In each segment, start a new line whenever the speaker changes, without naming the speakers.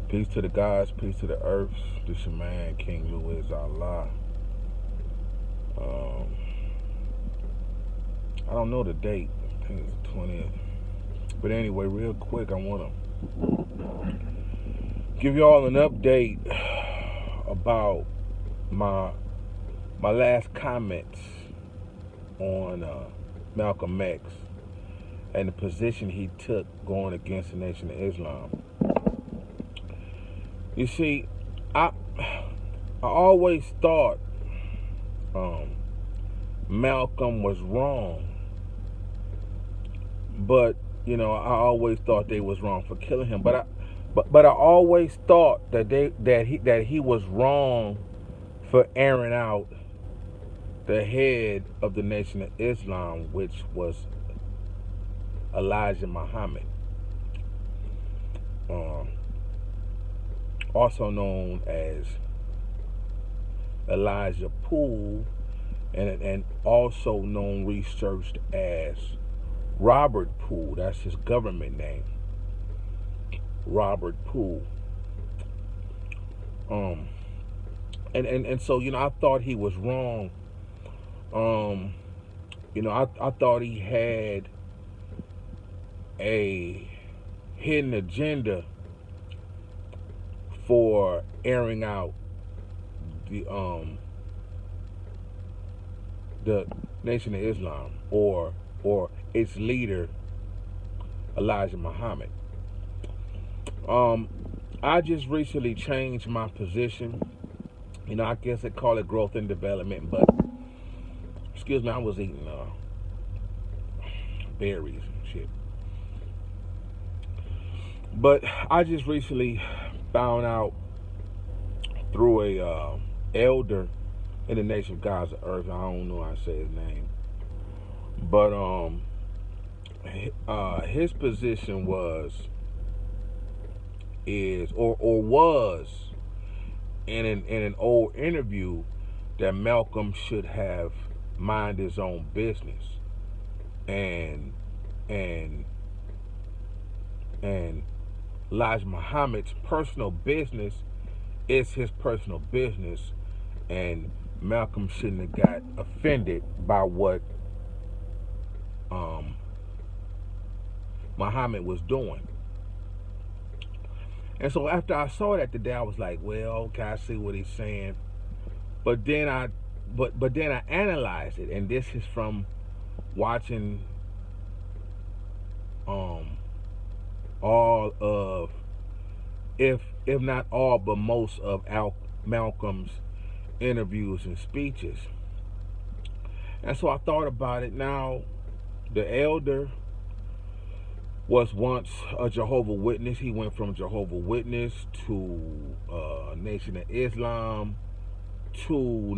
Peace to the gods, peace to the earths. This your man, King Louis Allah. Um, I don't know the date. I think it's the 20th. But anyway, real quick, I want to give y'all an update about my last comments on Malcolm X and the position he took going against the Nation of Islam. You see, I always thought Malcolm was wrong, but I always thought they was wrong for killing him. But I always thought that he was wrong for airing out the head of the Nation of Islam, which was Elijah Muhammad, also known as Elijah Poole, and also known researched as Robert Poole. That's his government name, Robert Poole. And so I thought he was wrong. I thought he had a hidden agenda for airing out the Nation of Islam or its leader Elijah Muhammad. I just recently changed my position. I guess they call it growth and development, but excuse me, I was eating berries and shit. But I just recently found out through a elder in the nation of God's earth. I don't know how to say his name, but his position was in an old interview that Malcolm should have mind his own business, and Elijah Muhammad's personal business is his personal business, and Malcolm shouldn't have got offended by what Muhammad was doing. And so after I saw that today, I was like, well, okay, I see what he's saying. But then I analyzed it, and this is from watching all of, if not all, but most of Malcolm's interviews and speeches. And so I thought about it. Now, the elder was once a Jehovah Witness. He went from Jehovah Witness to Nation of Islam to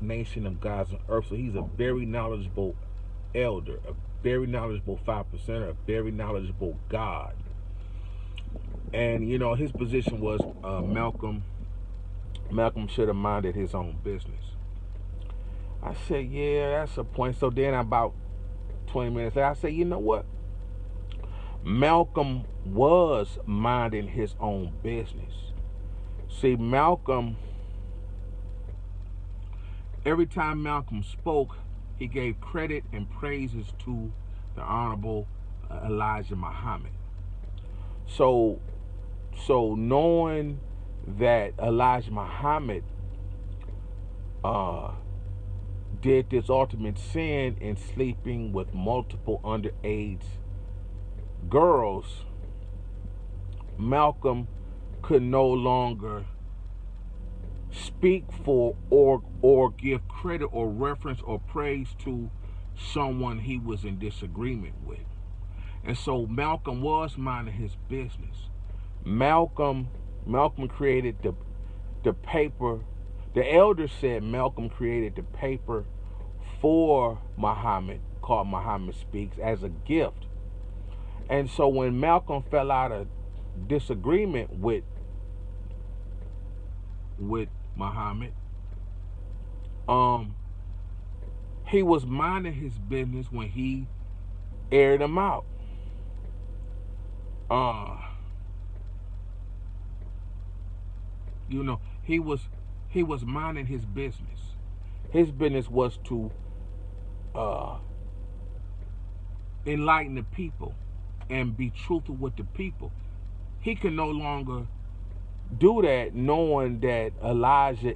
Nation of God's earth. So he's a very knowledgeable elder, a very knowledgeable 5%er, a very knowledgeable God. And his position was Malcolm should have minded his own business. I said, yeah, that's a point. So then about 20 minutes later, I said, you know what? Malcolm was minding his own business. See, Malcolm, every time Malcolm spoke, he gave credit and praises to the Honorable Elijah Muhammad. So knowing that Elijah Muhammad did this ultimate sin in sleeping with multiple underage girls, Malcolm could no longer speak for or give credit or reference or praise to someone he was in disagreement with. And so Malcolm was minding his business. Malcolm created the paper. The elder said Malcolm created the paper for Muhammad, called Muhammad Speaks, as a gift. And so when Malcolm fell out of disagreement with Muhammad, he was minding his business when he aired him out. You know, he was minding his business. His business was to uh, enlighten the people and be truthful with the people. He can no longer do that knowing that Elijah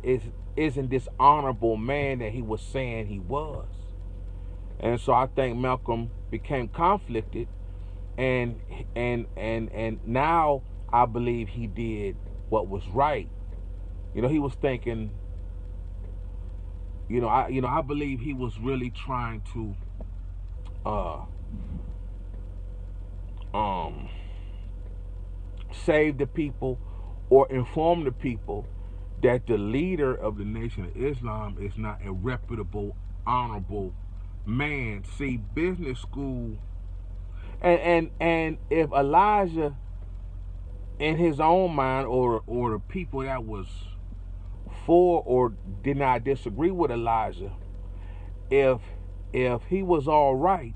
isn't this honorable man that he was saying he was. And so I think Malcolm became conflicted, and and now I believe he did what was right. He was thinking, I believe he was really trying to uh um save the people or inform the people that the leader of the Nation of Islam is not a reputable, honorable man. See, business school, and if Elijah, in his own mind, or the people that was for or did not disagree with Elijah, if he was all right,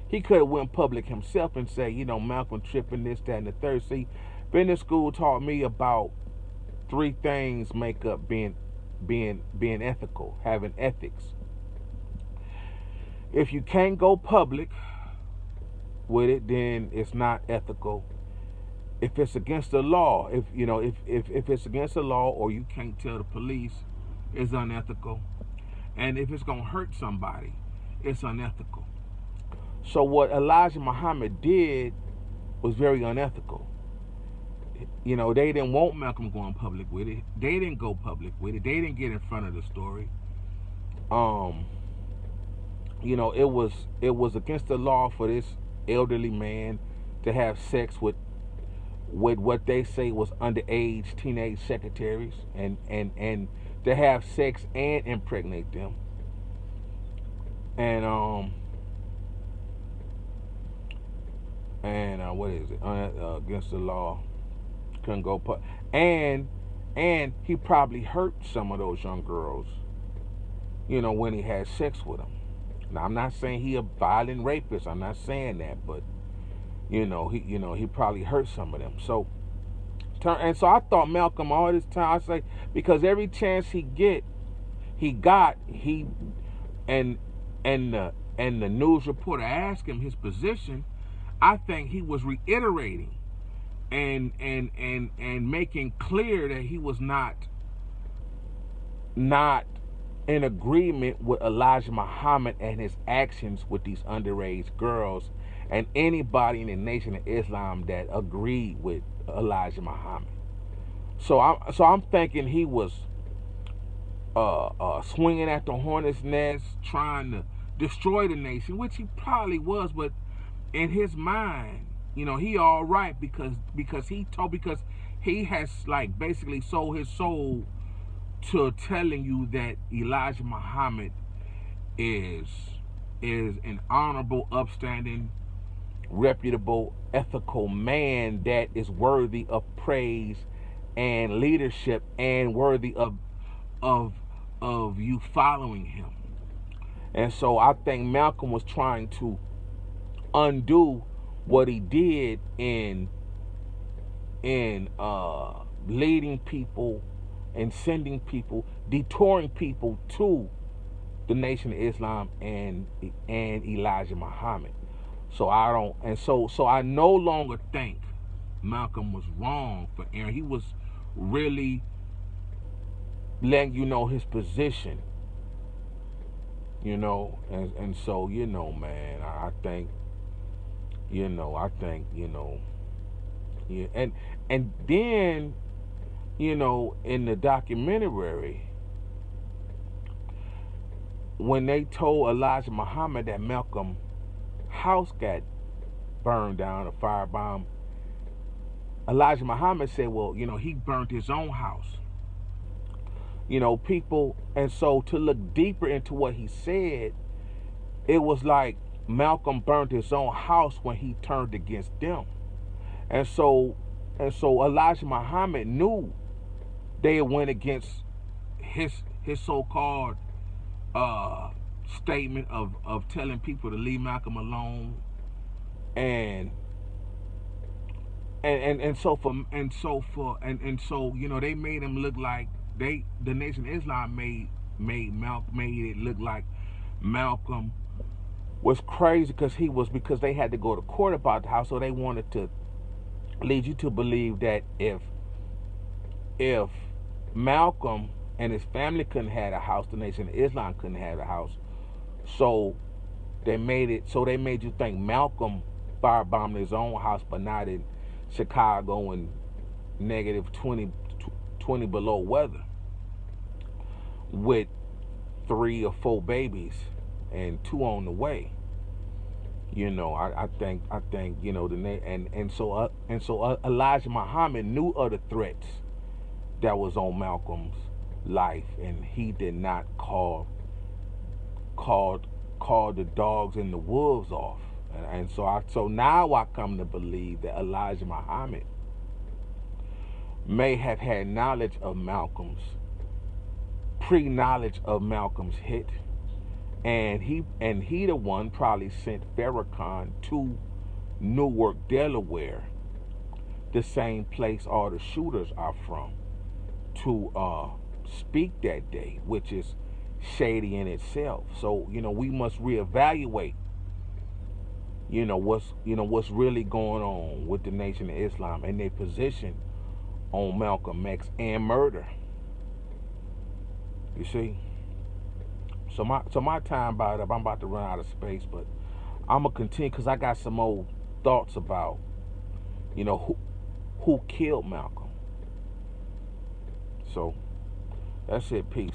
he could have went public himself and say, Malcolm tripping, this, that, and the third. See, business school taught me about three things make up being ethical, having ethics. If you can't go public with it, then it's not ethical. If it's against the law, if it's against the law, or you can't tell the police, it's unethical. And if it's gonna hurt somebody, it's unethical. So what Elijah Muhammad did was very unethical. They didn't want Malcolm going public with it. They didn't go public with it. They didn't get in front of the story. It was against the law for this elderly man to have sex with what they say was underage teenage secretaries, and to have sex and impregnate them. And what is it? Against the law, couldn't go and he probably hurt some of those young girls, when he had sex with them. Now, I'm not saying he a violent rapist. I'm not saying that, but he probably hurt some of them. So I thought Malcolm all this time, I say, because every chance he got, and the news reporter asked him his position, I think he was reiterating and making clear that he was not in agreement with Elijah Muhammad and his actions with these underage girls and anybody in the Nation of Islam that agreed with Elijah Muhammad. So I'm thinking he was swinging at the hornet's nest, trying to destroy the nation, which he probably was, but in his mind, he all right because he has like basically sold his soul to telling you that Elijah Muhammad is an honorable, upstanding, reputable, ethical man that is worthy of praise and leadership and worthy of you following him. And so I think Malcolm was trying to undo what he did in leading people and sending people, detouring people to the Nation of Islam and Elijah Muhammad. So I no longer think Malcolm was wrong for Aaron. He was really letting you know his position. And so man, I think yeah, and then in the documentary, when they told Elijah Muhammad that Malcolm's house got burned down, a firebomb, Elijah Muhammad said, well, he burned his own house. People, and so to look deeper into what he said, it was like Malcolm burned his own house when he turned against them. And so Elijah Muhammad knew they went against his so-called statement of telling people to leave Malcolm alone, and and so you know, they made him look like the Nation of Islam made it look like Malcolm was crazy because they had to go to court about the house, so they wanted to lead you to believe that if Malcolm and his family couldn't have a house, the Nation of Islam couldn't have a house. So they made you think Malcolm firebombed his own house, but not in Chicago and negative 20 below weather with 3 or 4 babies and 2 on the way. You know, I think you know so Elijah Muhammad knew of the threats that was on Malcolm's life, and he did not call the dogs and the wolves off. And so now I come to believe that Elijah Muhammad may have had knowledge of pre-knowledge of Malcolm's hit, and he the one probably sent Farrakhan to Newark, Delaware, the same place all the shooters are from, to speak that day, which is shady in itself. So you know, we must reevaluate what's really going on with the Nation of Islam and their position on Malcolm X and murder. You see, so my time about up. I'm about to run out of space, but I'm gonna continue because I got some old thoughts about who killed Malcolm. So that's it. Peace.